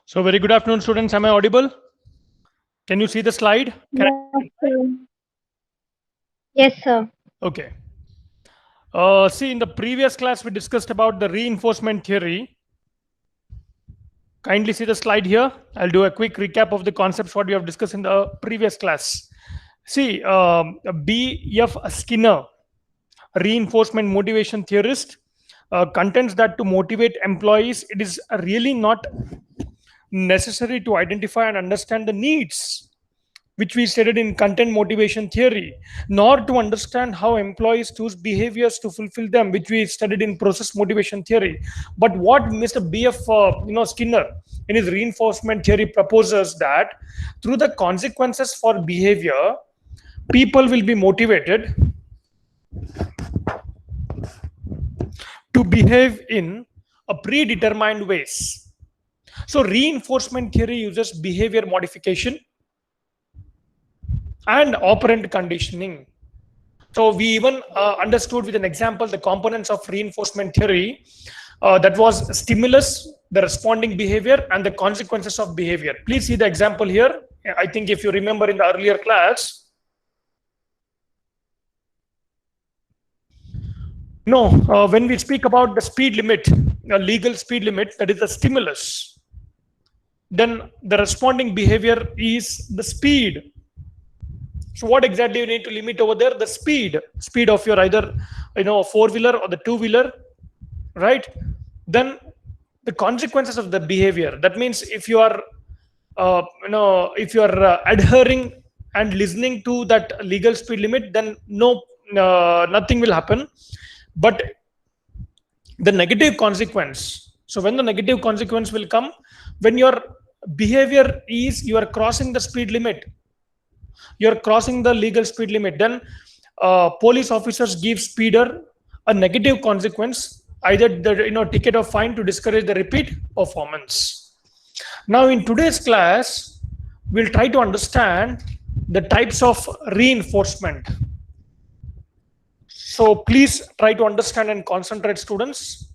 So very good afternoon, students. Am I audible? Can you see the slide? Yes, sir. Yes, sir. Okay. See, in the previous class, we discussed about the reinforcement theory. Kindly see the slide here. I'll do a quick recap of the concepts what we have discussed in the previous class. See, B.F. Skinner, reinforcement motivation theorist, contends that to motivate employees, it is really not necessary to identify and understand the needs which we studied in content motivation theory, nor to understand how employees choose behaviors to fulfill them, which we studied in process motivation theory. But what Mr. B.F. Skinner in his reinforcement theory proposes that through the consequences for behavior, people will be motivated to behave in a predetermined ways. So reinforcement theory uses behavior modification and operant conditioning. So we even understood with an example the components of reinforcement theory, that was stimulus, the responding behavior, and the consequences of behavior. Please see the example here. I think if you remember in the earlier class, when we speak about the speed limit, a legal speed limit, that is the stimulus, then the responding behavior is the speed. So what exactly you need to limit over there? The speed of your either four-wheeler or the two-wheeler, right? Then the consequences of the behavior. That means if you are adhering and listening to that legal speed limit, then nothing will happen. But the negative consequence. So when the negative consequence will come, when your behavior is you are crossing the speed limit, you're crossing the legal speed limit, then police officers give speeder a negative consequence, either the ticket or fine to discourage the repeat performance. Now in today's class, we'll try to understand the types of reinforcement. So please try to understand and concentrate, students.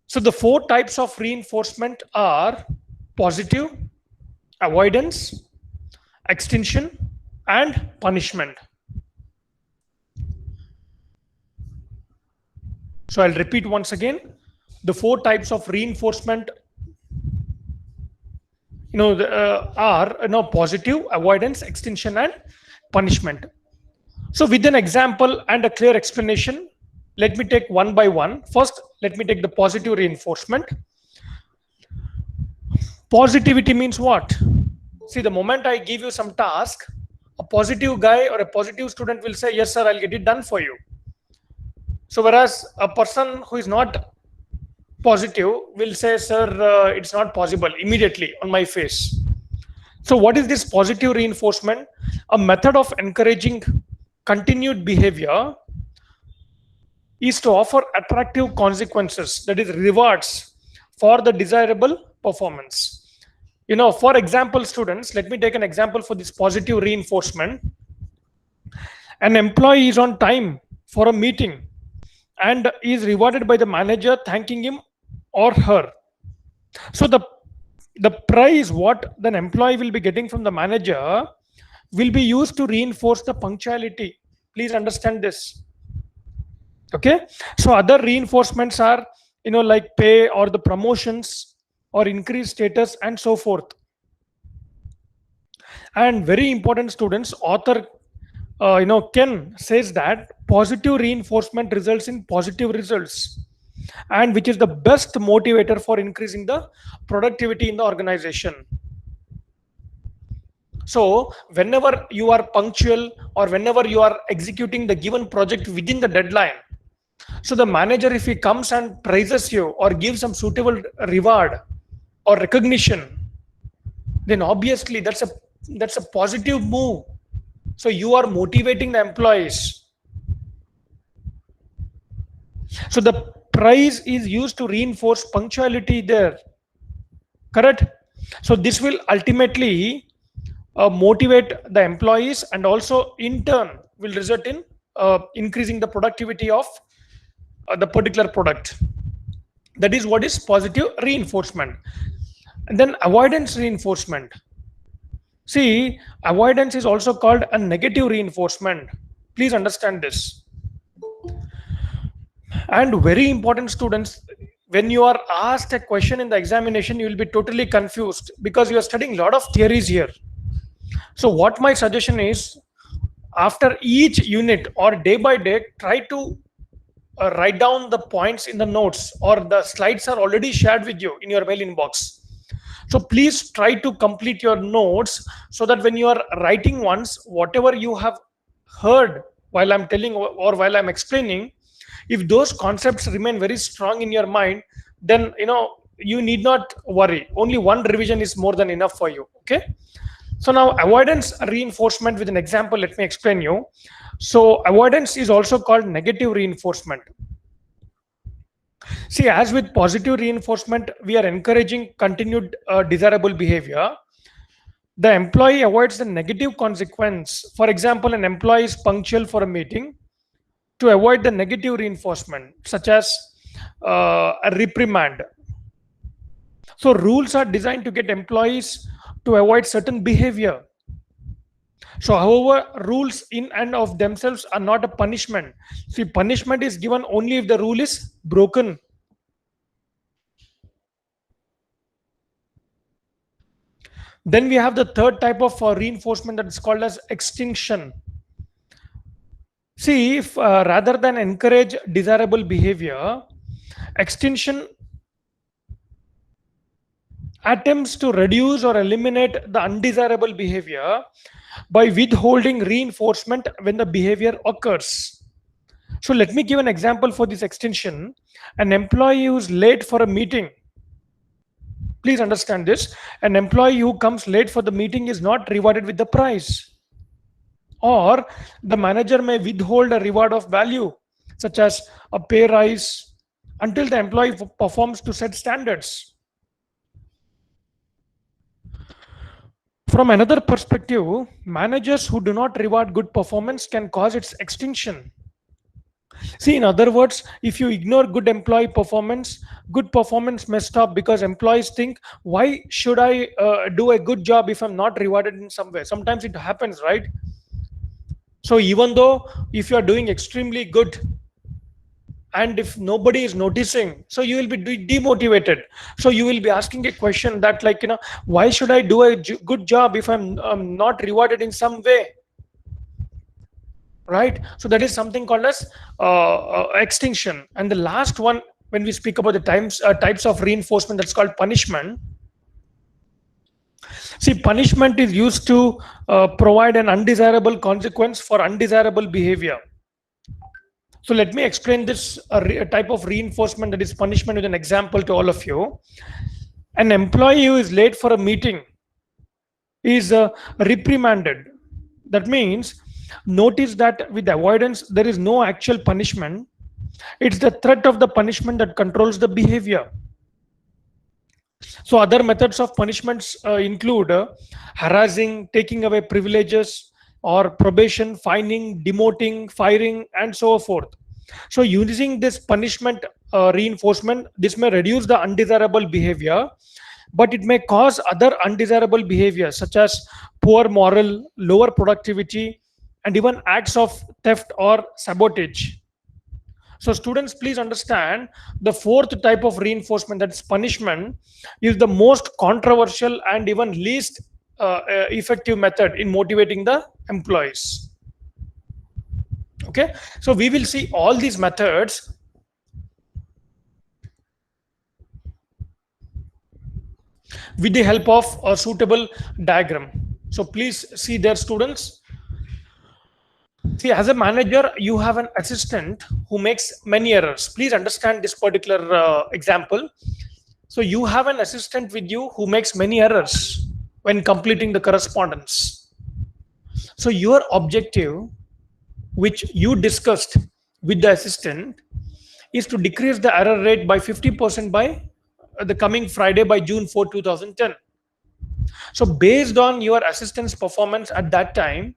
So the four types of reinforcement are positive, avoidance, extinction, and punishment. So I'll repeat once again. The four types of reinforcement are positive, avoidance, extinction, and punishment. So with an example and a clear explanation, let me take one by one. First, let me take the positive reinforcement. Positivity means what? See, the moment I give you some task, a positive guy or a positive student will say, yes, sir, I'll get it done for you. So whereas a person who is not positive will say, sir, it's not possible, immediately on my face. So what is this positive reinforcement? A method of encouraging continued behavior is to offer attractive consequences, that is rewards for the desirable performance. For example, students, let me take an example for this positive reinforcement. An employee is on time for a meeting and is rewarded by the manager thanking him or her. So the prize what the employee will be getting from the manager will be used to reinforce the punctuality. Please understand this. Okay. So other reinforcements are like pay or the promotions or increased status and so forth. And very important, students, author Ken says that positive reinforcement results in positive results, and which is the best motivator for increasing the productivity in the organization. So whenever you are punctual or whenever you are executing the given project within the deadline, so the manager, if he comes and praises you or gives some suitable reward or recognition, then obviously that's a positive move. So you are motivating the employees. So the prize is used to reinforce punctuality there. Correct? So this will ultimately motivate the employees, and also in turn will result in increasing the productivity of the particular product. That is what is positive reinforcement. And then avoidance reinforcement. See, avoidance is also called a negative reinforcement. Please understand this. And very important, students, when you are asked a question in the examination, you will be totally confused because you are studying a lot of theories here. So what my suggestion is, after each unit or day by day, try to write down the points in the notes, or the slides are already shared with you in your mail inbox. So please try to complete your notes, so that when you are writing once, whatever you have heard while I'm telling or while I'm explaining, if those concepts remain very strong in your mind, then you need not worry. Only one revision is more than enough for you. Okay. So now avoidance reinforcement with an example, let me explain you. So avoidance is also called negative reinforcement. See, as with positive reinforcement, we are encouraging continued desirable behavior. The employee avoids the negative consequence. For example, an employee is punctual for a meeting to avoid the negative reinforcement, such as a reprimand. So rules are designed to get employees to avoid certain behavior. So, however, rules in and of themselves are not a punishment. See, punishment is given only if the rule is broken. Then we have the third type of reinforcement, that is called as extinction. See, if rather than encourage desirable behavior, extinction attempts to reduce or eliminate the undesirable behavior by withholding reinforcement when the behavior occurs. So let me give an example for this extinction. An employee who is late for a meeting, please understand this, an employee who comes late for the meeting is not rewarded with the prize. Or the manager may withhold a reward of value, such as a pay rise, until the employee performs to set standards. From another perspective, managers who do not reward good performance can cause its extinction. See, in other words, if you ignore good performance may stop, because employees think, why should I do a good job if I'm not rewarded in some way? Sometimes it happens, right? So even though if you are doing extremely good, and if nobody is noticing, so you will be demotivated. So you will be asking a question that, like, why should I do a good job if I'm not rewarded in some way? Right? So that is something called as extinction. And the last one, when we speak about the types of reinforcement, that's called punishment. See, punishment is used to provide an undesirable consequence for undesirable behavior. So let me explain this a type of reinforcement, that is punishment, with an example to all of you. An employee who is late for a meeting is reprimanded. That means, notice that with avoidance, there is no actual punishment. It's the threat of the punishment that controls the behavior. So other methods of punishments include harassing, taking away privileges, or probation, fining, demoting, firing, and so forth. So using this punishment reinforcement, this may reduce the undesirable behavior, but it may cause other undesirable behaviors, such as poor moral, lower productivity, and even acts of theft or sabotage. So students, please understand, the fourth type of reinforcement, that is punishment, is the most controversial and even least effective method in motivating the employees. Okay, so we will see all these methods with the help of a suitable diagram. So please see there, students. See, as a manager, you have an assistant who makes many errors. Please understand this particular example. So you have an assistant with you who makes many errors when completing the correspondence. So your objective, which you discussed with the assistant, is to decrease the error rate by 50% by the coming Friday, by June 4, 2010. So based on your assistant's performance at that time,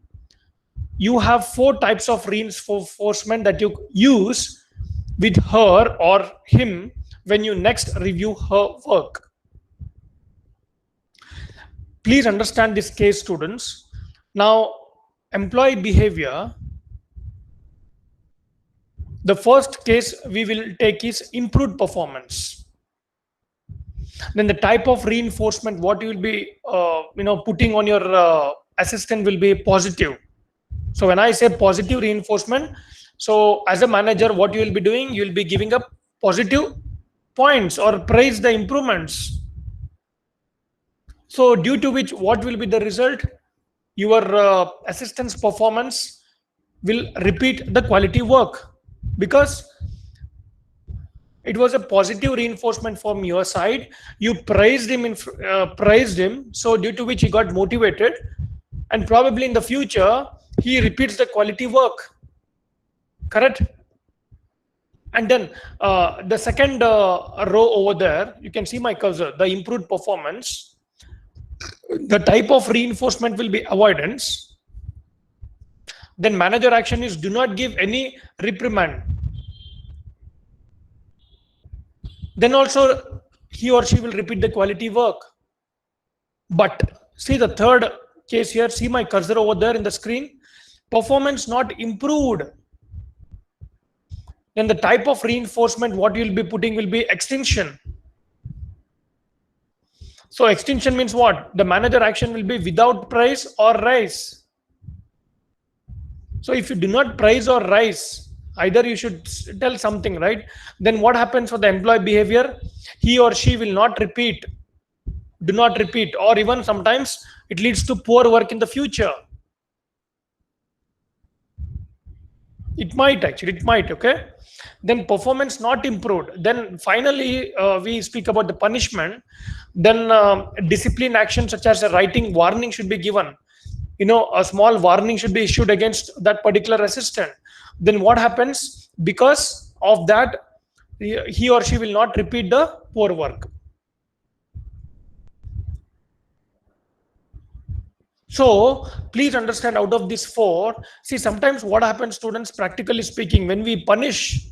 you have 4 types of reinforcement that you use with her or him when you next review her work. Please understand this case, students. Now, employee behavior, the first case we will take is improved performance. Then the type of reinforcement what you will be putting on your assistant will be positive. So when I say positive reinforcement, so as a manager, what you will be doing, you will be giving up positive points or praise the improvements. So due to which, what will be the result? Your assistant's performance will repeat the quality work, because it was a positive reinforcement from your side. You praised him, so due to which he got motivated, and probably in the future he repeats the quality work. Correct? And then the second row over there, you can see my cursor, the improved performance. The type of reinforcement will be avoidance. Then manager action is do not give any reprimand. Then also he or she will repeat the quality work. But see the third case here, see my cursor over there in the screen, performance not improved. Then the type of reinforcement what you will be putting will be extinction. So extinction means what? The manager action will be without praise or rise. So if you do not praise or rise, either you should tell something, right? Then what happens for the employee behavior? He or she will not repeat, do not repeat, or even sometimes it leads to poor work in the future. It might actually, it might, okay? Then performance not improved. Then finally, we speak about the punishment. Then discipline action such as a writing warning should be given. A small warning should be issued against that particular assistant. Then what happens? Because of that, he or she will not repeat the poor work. So please understand, out of these four, see sometimes what happens, students, practically speaking, when we punish,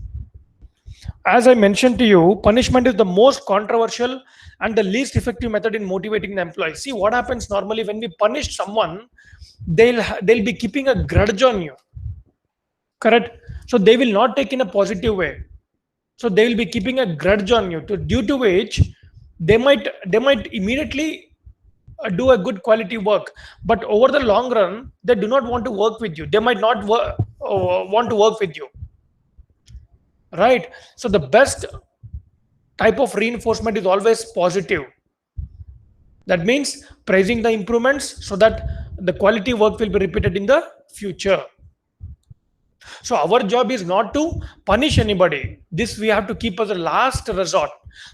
as I mentioned to you, punishment is the most controversial and the least effective method in motivating the employee. See what happens normally when we punish someone, they'll be keeping a grudge on you. Correct? So they will not take in a positive way. So they will be keeping a grudge on you, due to which they might immediately do a good quality work, but over the long run they do not want to work with you. They might not want to work with you, right? So the best type of reinforcement is always positive. That means praising the improvements so that the quality work will be repeated in the future. So our job is not to punish anybody. This we have to keep as a last resort.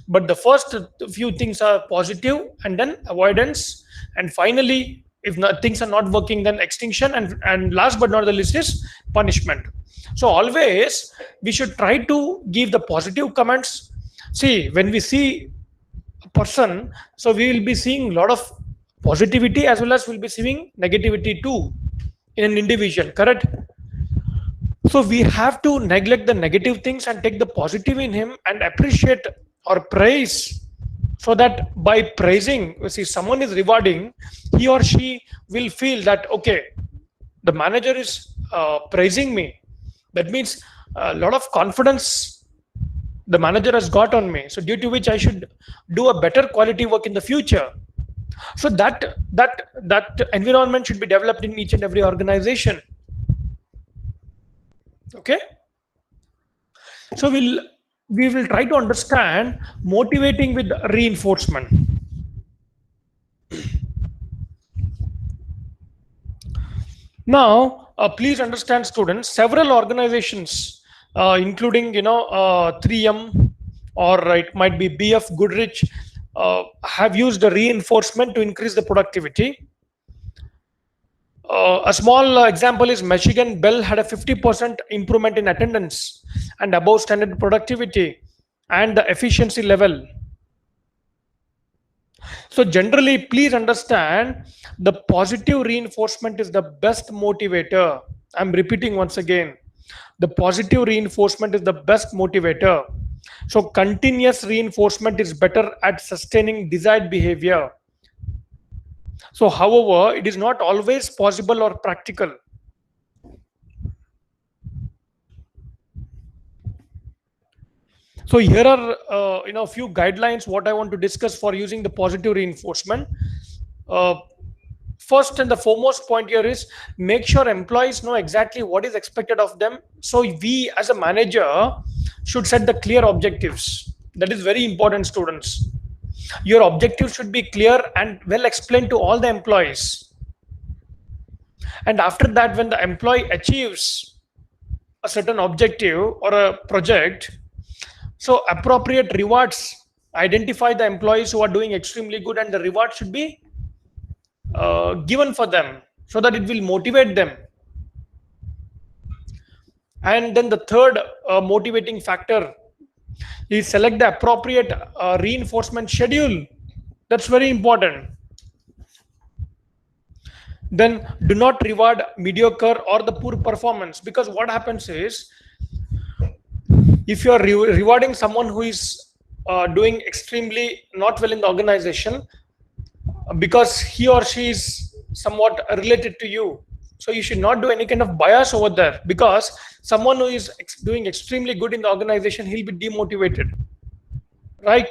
But the first few things are positive, and then avoidance, and finally, if things are not working, then extinction, and last but not the least is punishment. So always we should try to give the positive comments. See, when we see a person, so we will be seeing a lot of positivity as well as we'll be seeing negativity too in an individual. Correct? So we have to neglect the negative things and take the positive in him and appreciate or praise, so that by praising, see, someone is rewarding, he or she will feel that, okay, the manager is praising me. That means a lot of confidence the manager has got on me. So due to which I should do a better quality work in the future. So that environment should be developed in each and every organization. Okay, so we will try to understand motivating with reinforcement. Now please understand, students, several organizations including 3M, or it might be BF Goodrich, have used the reinforcement to increase the productivity. A small example is Michigan Bell had a 50% improvement in attendance and above standard productivity and the efficiency level. So generally, please understand, the positive reinforcement is the best motivator. I'm repeating once again, the positive reinforcement is the best motivator. So continuous reinforcement is better at sustaining desired behavior. So, however, it is not always possible or practical. So here are a few guidelines what I want to discuss for using the positive reinforcement. Uh, First and the foremost point here is make sure employees know exactly what is expected of them. So we as a manager should set the clear objectives. That is very important, students. Your objectives should be clear and well explained to all the employees. And after that, when the employee achieves a certain objective or a project, so appropriate rewards, identify the employees who are doing extremely good, and the reward should be given for them so that it will motivate them. And then the third motivating factor is select the appropriate reinforcement schedule. That's very important. Then do not reward mediocre or the poor performance, because what happens is if you are rewarding someone who is doing extremely not well in the organization because he or she is somewhat related to you, so you should not do any kind of bias over there, because someone who is doing extremely good in the organization, he'll be demotivated, right?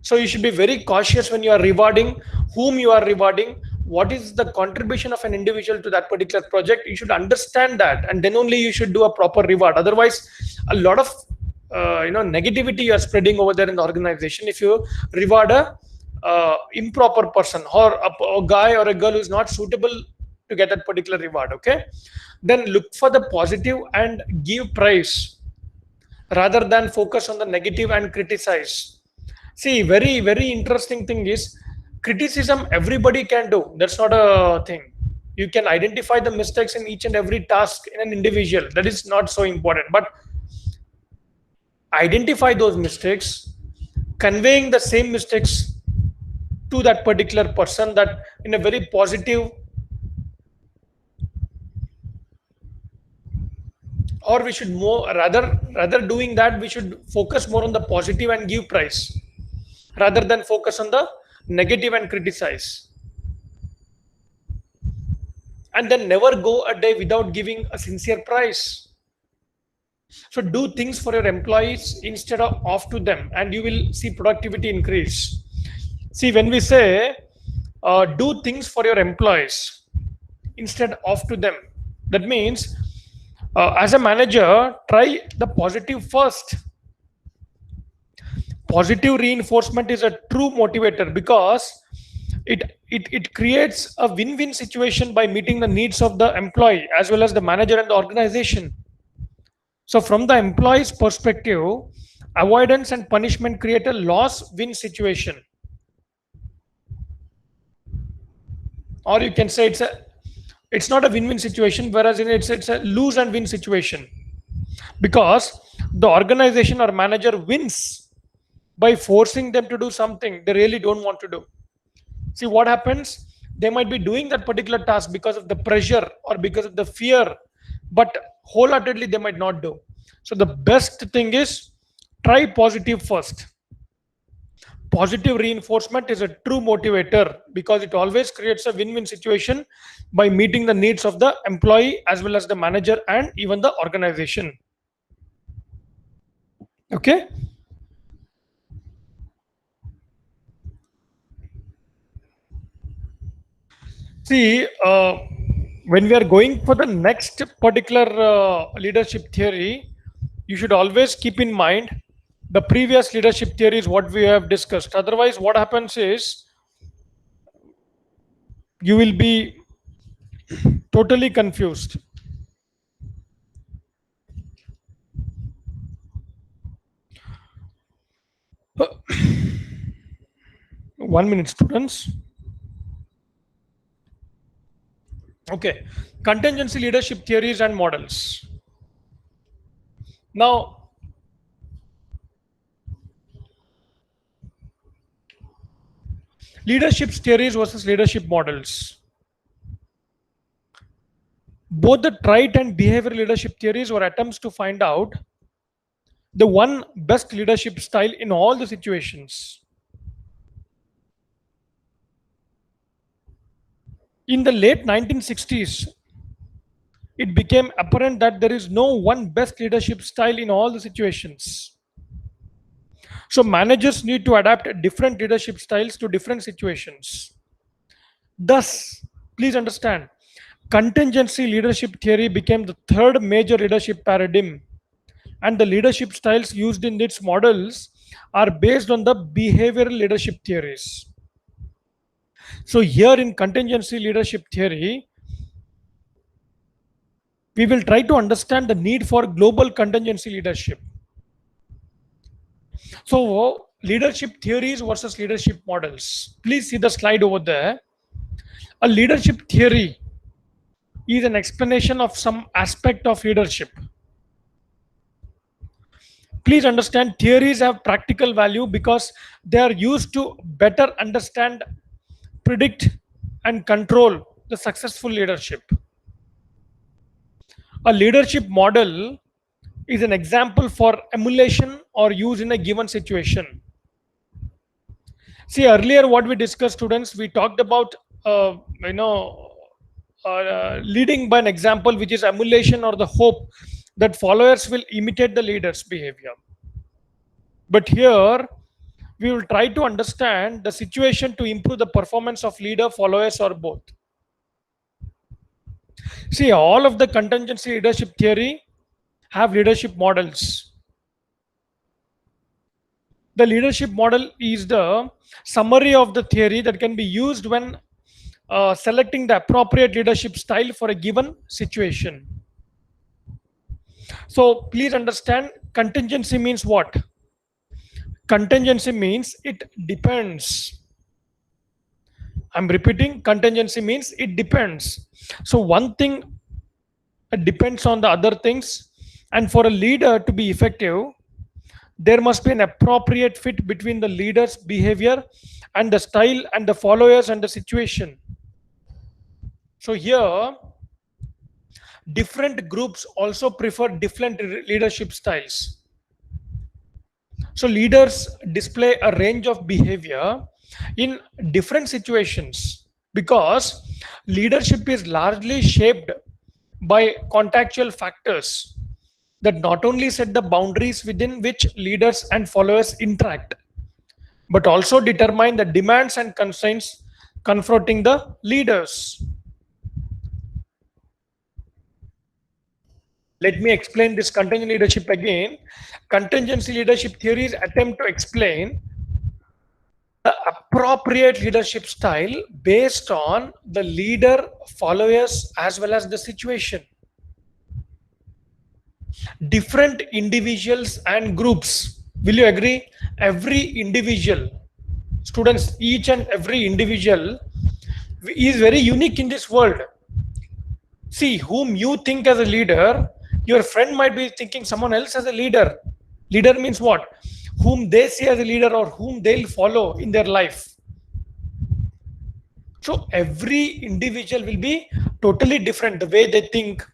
So you should be very cautious when you are rewarding, whom you are rewarding, what is the contribution of an individual to that particular project. You should understand that, and then only you should do a proper reward. Otherwise, a lot of negativity you are spreading over there in the organization if you reward a improper person or a guy or a girl who is not suitable to get that particular reward. Okay, then look for the positive and give praise rather than focus on the negative and criticize. See, very, very interesting thing is criticism everybody can do. That's not a thing. You can identify the mistakes in each and every task in an individual. That is not so important. But identify those mistakes, conveying the same mistakes to that particular person, that in a very positive, or we should more rather doing that, we should focus more on the positive and give praise rather than focus on the negative and criticize. And then never go a day without giving a sincere praise. So do things for your employees instead of off to them, and you will see productivity increase. See, when we say do things for your employees instead of to them, that means as a manager, try the positive first. Positive reinforcement is a true motivator because it creates a win-win situation by meeting the needs of the employee as well as the manager and the organization. So from the employee's perspective, avoidance and punishment create a loss-win situation. Or you can say it's not a win-win situation, whereas it's a lose and win situation, because the organization or manager wins by forcing them to do something they really don't want to do. See what happens, they might be doing that particular task because of the pressure or because of the fear, but wholeheartedly they might not do. So the best thing is try positive first. Positive reinforcement is a true motivator because it always creates a win-win situation by meeting the needs of the employee as well as the manager and even the organization. Okay. See, when we are going for the next particular leadership theory, you should always keep in mind the previous leadership theory is what we have discussed. Otherwise, what happens is you will be totally confused. One minute, students. Okay, contingency leadership theories and models. Now, leadership theories versus leadership models. Both the trait and behavior leadership theories were attempts to find out the one best leadership style in all the situations. In the late 1960s, it became apparent that there is no one best leadership style in all the situations. So managers need to adapt different leadership styles to different situations. Thus, please understand, contingency leadership theory became the third major leadership paradigm, and the leadership styles used in its models are based on the behavioral leadership theories. So here in contingency leadership theory, we will try to understand the need for global contingency leadership. So leadership theories versus leadership models. Please see the slide over there. A leadership theory is an explanation of some aspect of leadership. Please understand, theories have practical value because they are used to better understand, predict, and control the successful leadership. A leadership model is an example for emulation or use in a given situation. See, earlier what we discussed, students, we talked about leading by an example, which is emulation or the hope that followers will imitate the leader's behavior. But here we will try to understand the situation to improve the performance of leader, followers, or both. See, all of the contingency leadership theory have leadership models. The leadership model is the summary of the theory that can be used when selecting the appropriate leadership style for a given situation. So please understand, contingency means what? Contingency means it depends. I'm repeating, contingency means it depends. So one thing depends on the other things, and for a leader to be effective, there must be an appropriate fit between the leader's behavior and the style and the followers and the situation. So here, different groups also prefer different leadership styles. So leaders display a range of behavior in different situations because leadership is largely shaped by contextual factors that not only set the boundaries within which leaders and followers interact, but also determine the demands and constraints confronting the leaders. Let me explain this contingent leadership again. Contingency leadership theories attempt to explain the appropriate leadership style based on the leader, followers, as well as the situation. Different individuals and groups. Will you agree? Every individual, students, each and every individual is very unique in this world. See, whom you think as a leader, your friend might be thinking someone else as a leader. Leader means what? Whom they see as a leader or whom they'll follow in their life. So every individual will be totally different, the way they think.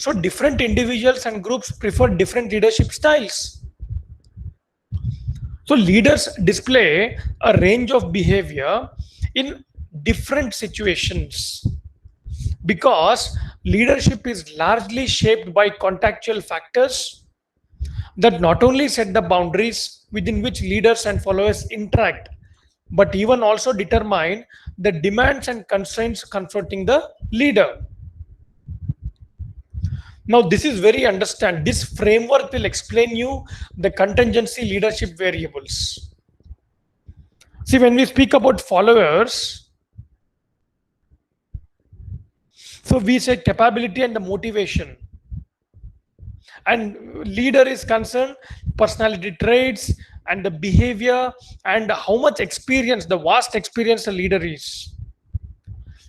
So different individuals and groups prefer different leadership styles. So leaders display a range of behavior in different situations because leadership is largely shaped by contextual factors that not only set the boundaries within which leaders and followers interact, but even also determine the demands and constraints confronting the leader. Now, this is very understand. This framework will explain you the contingency leadership variables. See, when we speak about followers, so we say capability and the motivation. And leader is concerned personality traits and the behavior and how much experience, the vast experience a leader is.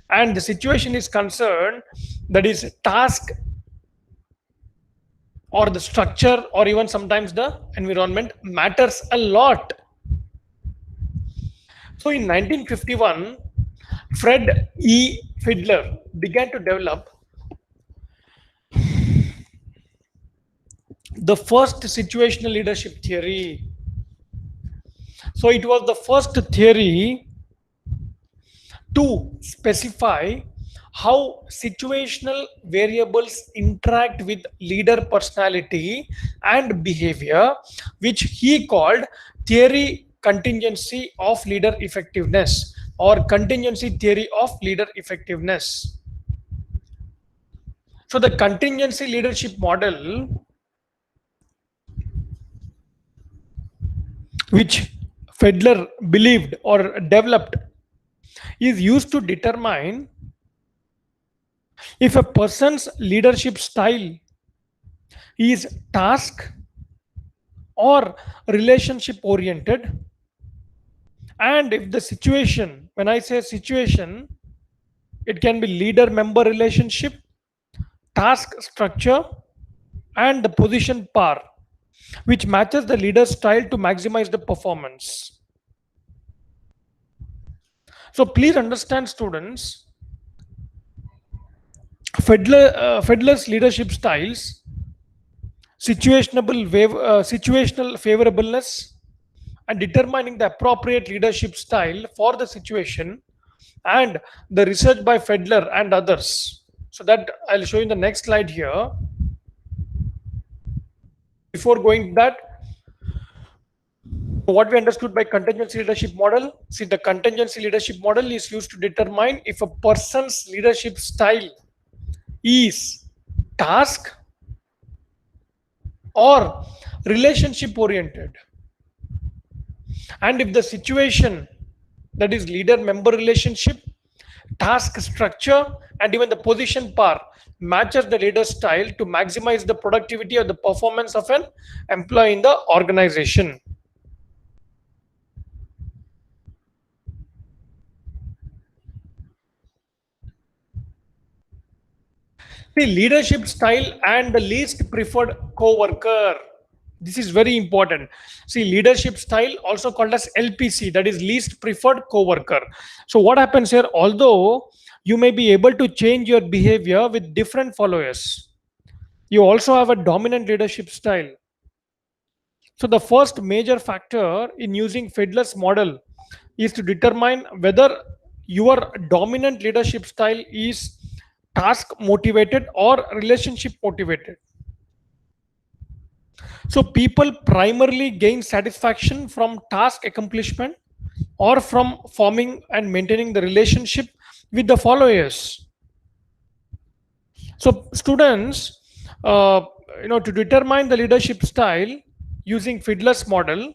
And the situation is concerned, that is task or the structure or even sometimes the environment matters a lot. So in 1951, Fred E. Fiedler began to develop the first situational leadership theory. So it was the first theory to specify how situational variables interact with leader personality and behavior, which he called theory contingency of leader effectiveness or contingency theory of leader effectiveness. So the contingency leadership model, which Fedler believed or developed, is used to determine if a person's leadership style is task or relationship oriented, and if the situation, when I say situation, it can be leader member relationship, task structure, and the position power, which matches the leader's style to maximize the performance. So please understand, students, Fedler's leadership styles, situational favorableness, and determining the appropriate leadership style for the situation, and the research by Fedler and others. So that I'll show you in the next slide here. Before going to that, what we understood by contingency leadership model. See, the contingency leadership model is used to determine if a person's leadership style is task or relationship oriented, and if the situation, that is leader member relationship, task structure, and even the position power matches the leader's style to maximize the productivity or the performance of an employee in the organization. The leadership style and the least preferred co-worker. This is very important. See, leadership style also called as LPC, that is least preferred co-worker. So what happens here, although you may be able to change your behavior with different followers, you also have a dominant leadership style. So the first major factor in using Fedler's model is to determine whether your dominant leadership style is task motivated or relationship motivated. So people primarily gain satisfaction from task accomplishment or from forming and maintaining the relationship with the followers. So students, to determine the leadership style using Fedler's model,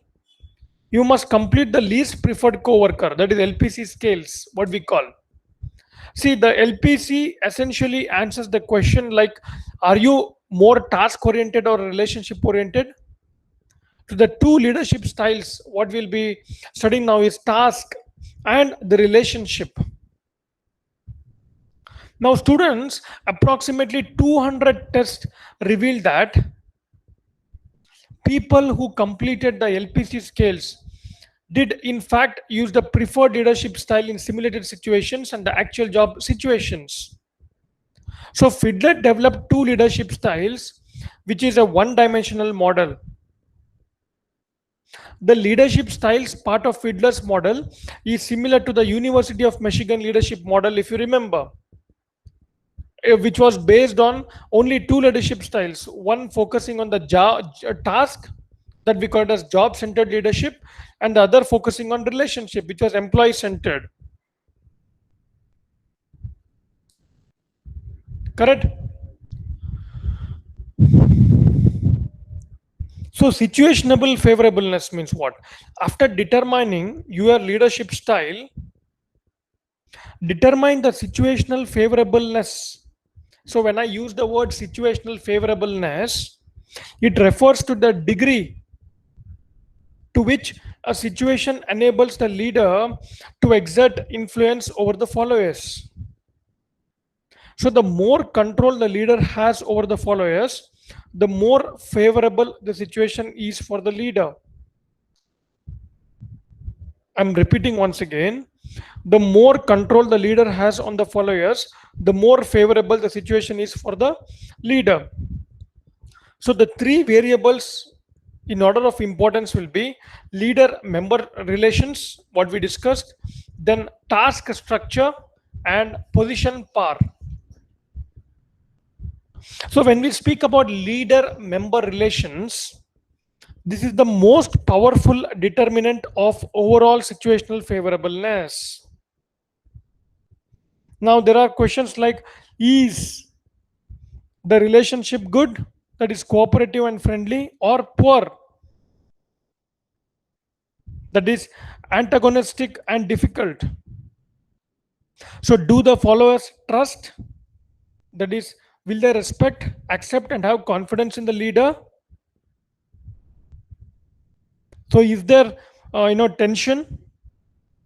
you must complete the least preferred coworker, that is LPC scales, what we call. See, the LPC essentially answers the question like, are you more task oriented or relationship oriented? So the two leadership styles, what we'll be studying now is task and the relationship. Now, students, approximately 200 tests revealed that people who completed the LPC scales did in fact use the preferred leadership style in simulated situations and the actual job situations. So Fedler developed two leadership styles, which is a one-dimensional model. The leadership styles part of Fedler's model is similar to the University of Michigan leadership model, if you remember, which was based on only two leadership styles, one focusing on the task, that we call it as job-centered leadership, and the other focusing on relationship, which was employee-centered. Correct? So situational favorableness means what? After determining your leadership style, determine the situational favorableness. So when I use the word situational favorableness, it refers to the degree to which a situation enables the leader to exert influence over the followers. So the more control the leader has over the followers, the more favorable the situation is for the leader. I'm repeating once again. The more control the leader has on the followers, the more favorable the situation is for the leader. So the three variables in order of importance will be leader member relations, what we discussed, then task structure, and position power. So when we speak about leader member relations, this is the most powerful determinant of overall situational favorableness. Now there are questions like, is the relationship good, that is cooperative and friendly, or poor, that is antagonistic and difficult? So do the followers trust, that is, will they respect, accept, and have confidence in the leader? So is there tension?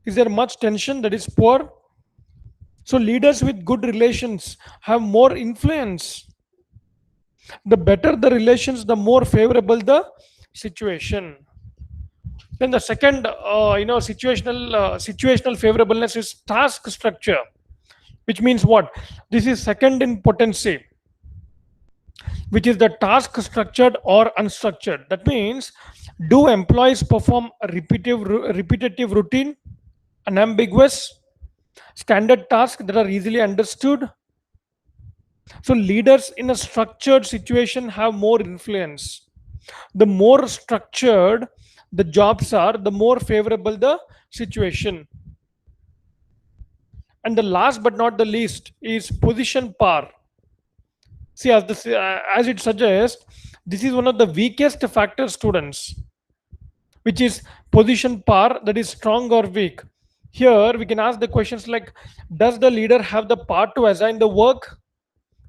Is there much tension, that is poor? So leaders with good relations have more influence. The better the relations, the more favorable the situation. Then the second situational favorableness is task structure, which means what? This is second in potency, which is the task structured or unstructured. That means, do employees perform a repetitive routine, unambiguous, standard tasks that are easily understood? So leaders in a structured situation have more influence. The more structured the jobs are, the more favorable the situation. And the last but not the least is position power. See, as it suggests, this is one of the weakest factors, students, which is position power, that is strong or weak. Here we can ask the questions like, does the leader have the power to assign the work,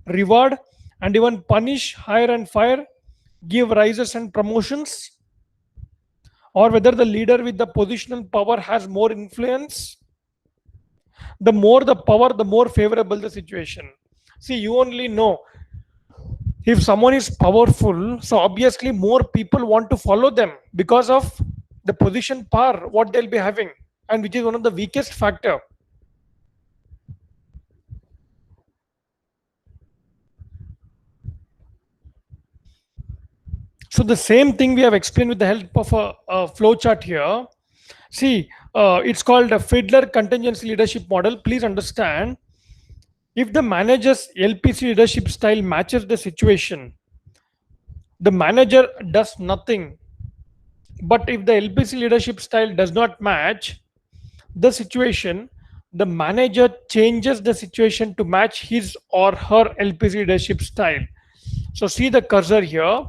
reward, and even punish, hire and fire, give rises and promotions? Or whether the leader with the positional power has more influence? The more the power, the more favorable the situation. See, you only know if someone is powerful, so obviously more people want to follow them because of the position power what they'll be having, and which is one of the weakest factor. So the same thing we have explained with the help of a flow chart here. See, it's called a Fiedler contingency leadership model. Please understand, if the manager's LPC leadership style matches the situation, the manager does nothing. But if the LPC leadership style does not match the situation, the manager changes the situation to match his or her LPC leadership style. So see the cursor here.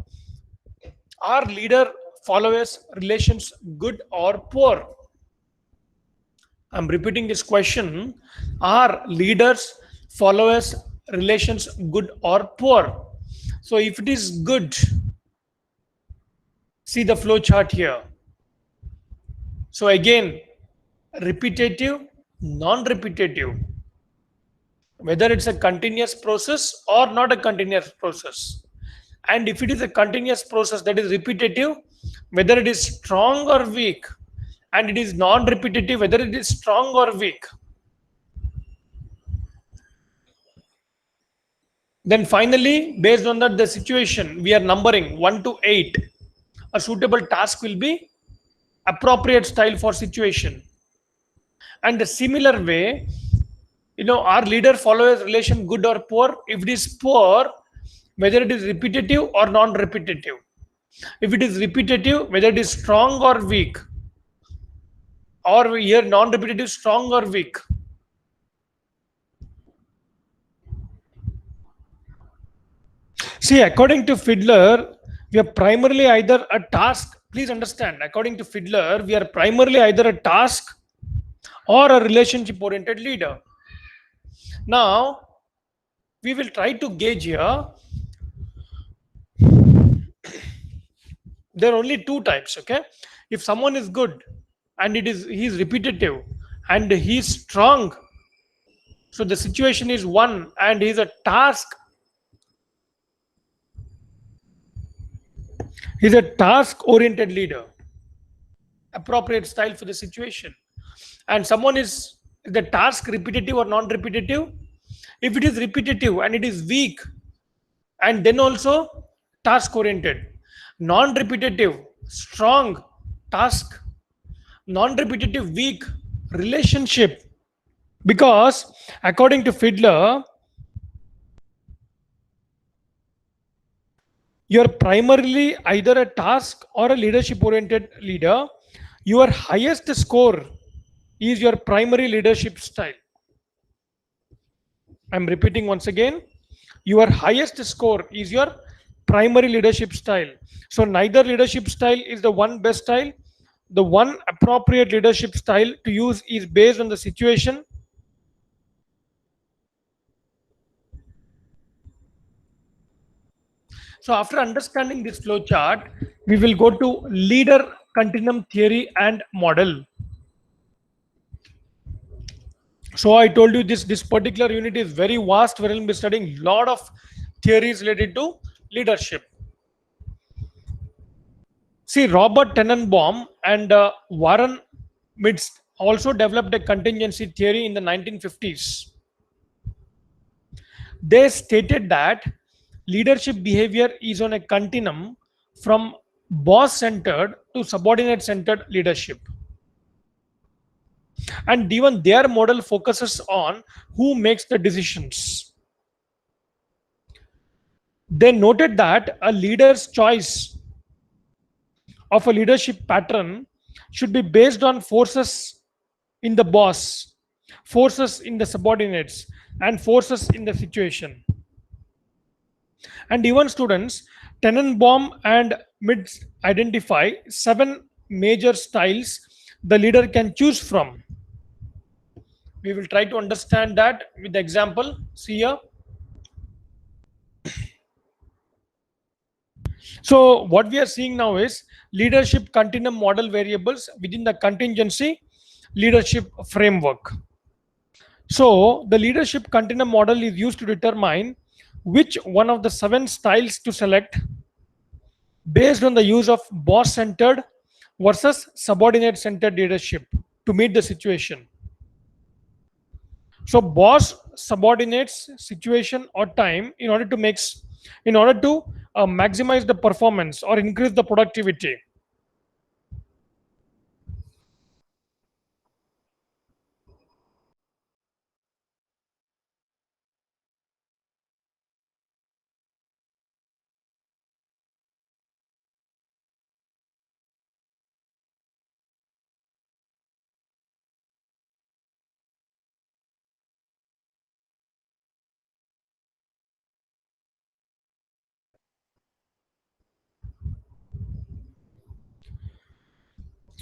Are leader followers relations good or poor? I'm repeating this question. Are leaders followers relations good or poor? So if it is good, see the flow chart here. So again, repetitive, non-repetitive, whether it's a continuous process or not a continuous process. And if it is a continuous process that is repetitive, whether it is strong or weak, and it is non-repetitive, whether it is strong or weak. Then finally, based on that, the situation, we are numbering 1 to 8. A suitable task will be appropriate style for situation. And the similar way, our leader followers relation good or poor? If it is poor, whether it is repetitive or non-repetitive. If it is repetitive, whether it is strong or weak. Or here non-repetitive, strong or weak. See, according to Fiedler, we are primarily either a task. Please understand, according to Fiedler, we are primarily either a task or a relationship-oriented leader. Now, we will try to gauge here. There are only two types, okay? If someone is good and he's repetitive and he's strong, so the situation is one, and he's a task. He's a task-oriented leader, appropriate style for the situation. And someone is the task repetitive or non-repetitive? If it is repetitive and it is weak, and then also task-oriented. Non-repetitive, strong, task. Non-repetitive, weak, relationship, because according to Fiedler, you're primarily either a task or a leadership oriented leader. Your highest score is your primary leadership style. I'm repeating once again, your highest score is your primary leadership style. So neither leadership style is the one best style. The one appropriate leadership style to use is based on the situation. So after understanding this flow chart, we will go to leader continuum theory and model. So I told you this particular unit is very vast, where we'll be studying a lot of theories related to leadership. See, Robert Tenenbaum and Warren Midst also developed a contingency theory in the 1950s. They stated that leadership behavior is on a continuum from boss centered to subordinate centered leadership. And even their model focuses on who makes the decisions. They noted that a leader's choice of a leadership pattern should be based on forces in the boss, forces in the subordinates, and forces in the situation. And even students, Tenenbaum and Mids identify 7 major styles the leader can choose from. We will try to understand that with the example. See here. So what we are seeing now is leadership continuum model variables within the contingency leadership framework. So the leadership continuum model is used to determine which one of the 7 styles to select based on the use of boss centered versus subordinate centered leadership to meet the situation. So boss subordinates situation or time in order to maximize the performance or increase the productivity.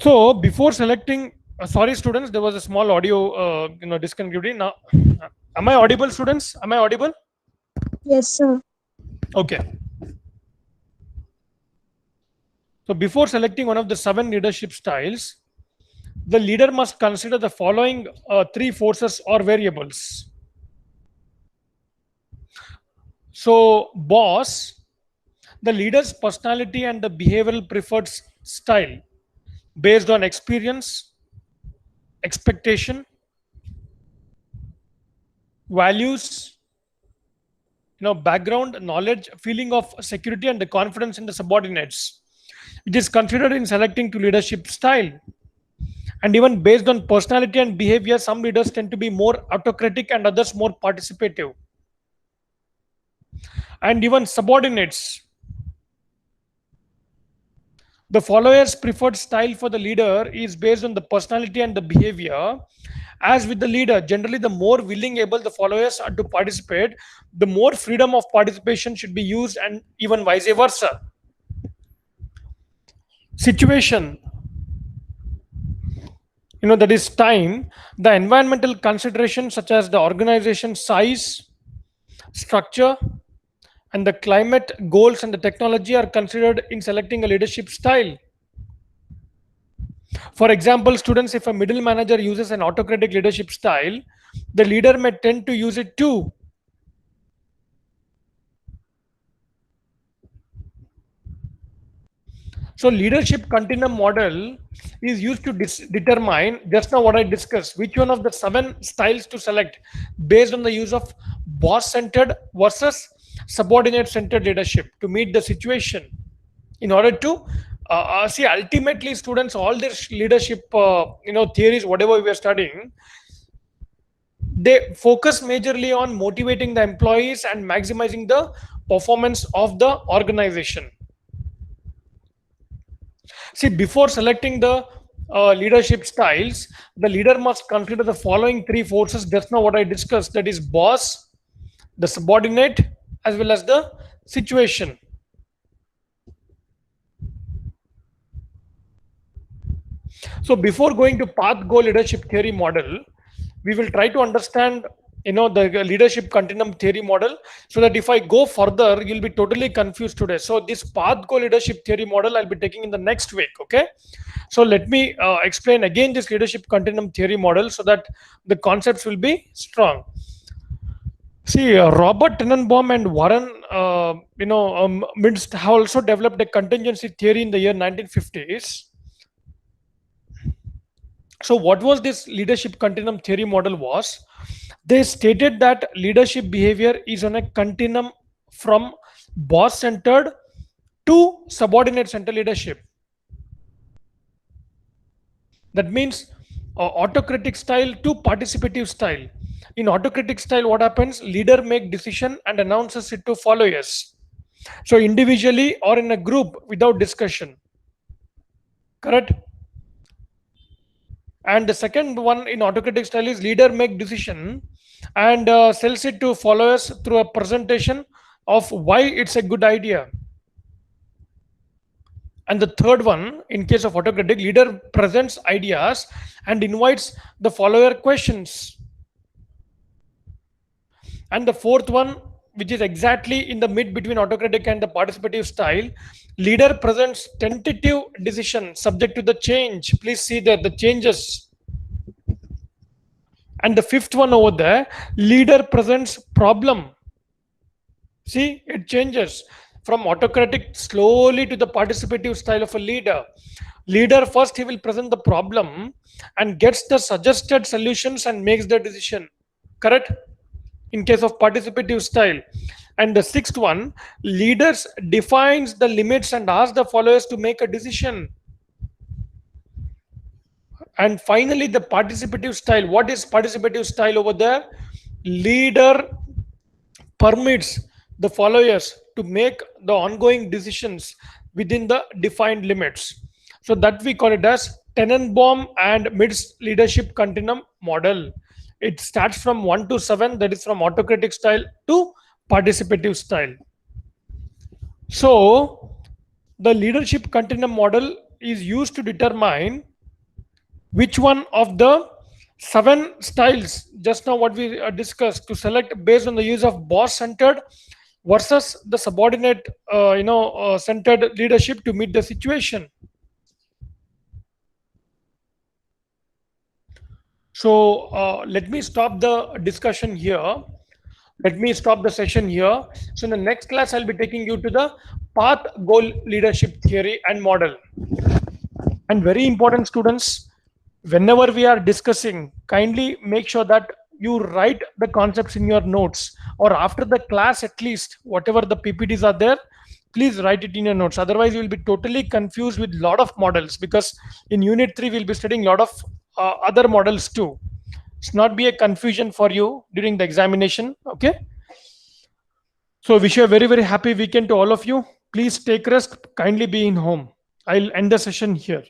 So before selecting, sorry students, there was a small audio disconnectivity. Now, am I audible, students? Am I audible? Yes, sir. Okay. So before selecting one of the 7 leadership styles, the leader must consider the following 3 forces or variables. So boss, the leader's personality and the behavioral preferred style based on experience, expectation, values, background, knowledge, feeling of security, and the confidence in the subordinates. It is considered in selecting to leadership style. And even based on personality and behavior, some leaders tend to be more autocratic and others more participative. And even subordinates. The follower's preferred style for the leader is based on the personality and the behavior. As with the leader, generally, the more willing able the followers are to participate, the more freedom of participation should be used, and even vice versa. Situation, that is time. The environmental considerations such as the organization size, structure, and the climate goals and the technology are considered in selecting a leadership style. For example, students, if a middle manager uses an autocratic leadership style, the leader may tend to use it too. So leadership continuum model is used to determine just now what I discussed, which one of the 7 styles to select based on the use of boss centered versus subordinate centered leadership to meet the situation in order to See, ultimately, students, all this leadership, theories, whatever we are studying, they focus majorly on motivating the employees and maximizing the performance of the organization. See, before selecting the leadership styles, the leader must consider the following three forces. Just now, what I discussed, that is boss, the subordinate, as well as the situation. So, before going to path goal leadership theory model, we will try to understand the leadership continuum theory model, so that if I go further, you'll be totally confused today. So this path goal leadership theory model I'll be taking in the next week. Okay, so let me explain again this leadership continuum theory model so that the concepts will be strong. See, Robert Tenenbaum and Warren Minst have also developed a contingency theory in the year 1950s. So what was this leadership continuum theory model was? They stated that leadership behavior is on a continuum from boss centered to subordinate centered leadership. That means autocratic style to participative style. In autocratic style, what happens? Leader make decision and announces it to followers. So individually or in a group without discussion. Correct? And the second one in autocratic style is leader make decision and sells it to followers through a presentation of why it's a good idea. And the third one, in case of autocratic, leader presents ideas and invites the follower questions. And the fourth one, which is exactly in the mid between autocratic and the participative style, leader presents tentative decision subject to the change. Please see that the changes. And the fifth one over there, leader presents problem. See, it changes from autocratic slowly to the participative style of a leader. Leader first, he will present the problem and gets the suggested solutions and makes the decision. Correct? In case of participative style. And the sixth one, leaders defines the limits and asks the followers to make a decision. And finally, the participative style. What is participative style over there? Leader permits the followers to make the ongoing decisions within the defined limits. So that we call it as Tenenbaum and Mid's leadership continuum model. It starts from 1 to 7, that is from autocratic style to participative style. So the leadership continuum model is used to determine which one of the 7 styles just now what we discussed to select based on the use of boss centered versus the subordinate centered leadership to meet the situation. So let me stop the discussion here. Let me stop the session here. So in the next class, I'll be taking you to the path goal leadership theory and model. And very important, students, whenever we are discussing, kindly make sure that you write the concepts in your notes, or after the class at least, whatever the PPTs are there, please write it in your notes. Otherwise, you will be totally confused with a lot of models, because in Unit 3, we'll be studying a lot of other models too. It's not be a confusion for you during the examination. Okay. So wish you a very, very happy weekend to all of you. Please take rest. Kindly be in home. I'll end the session here.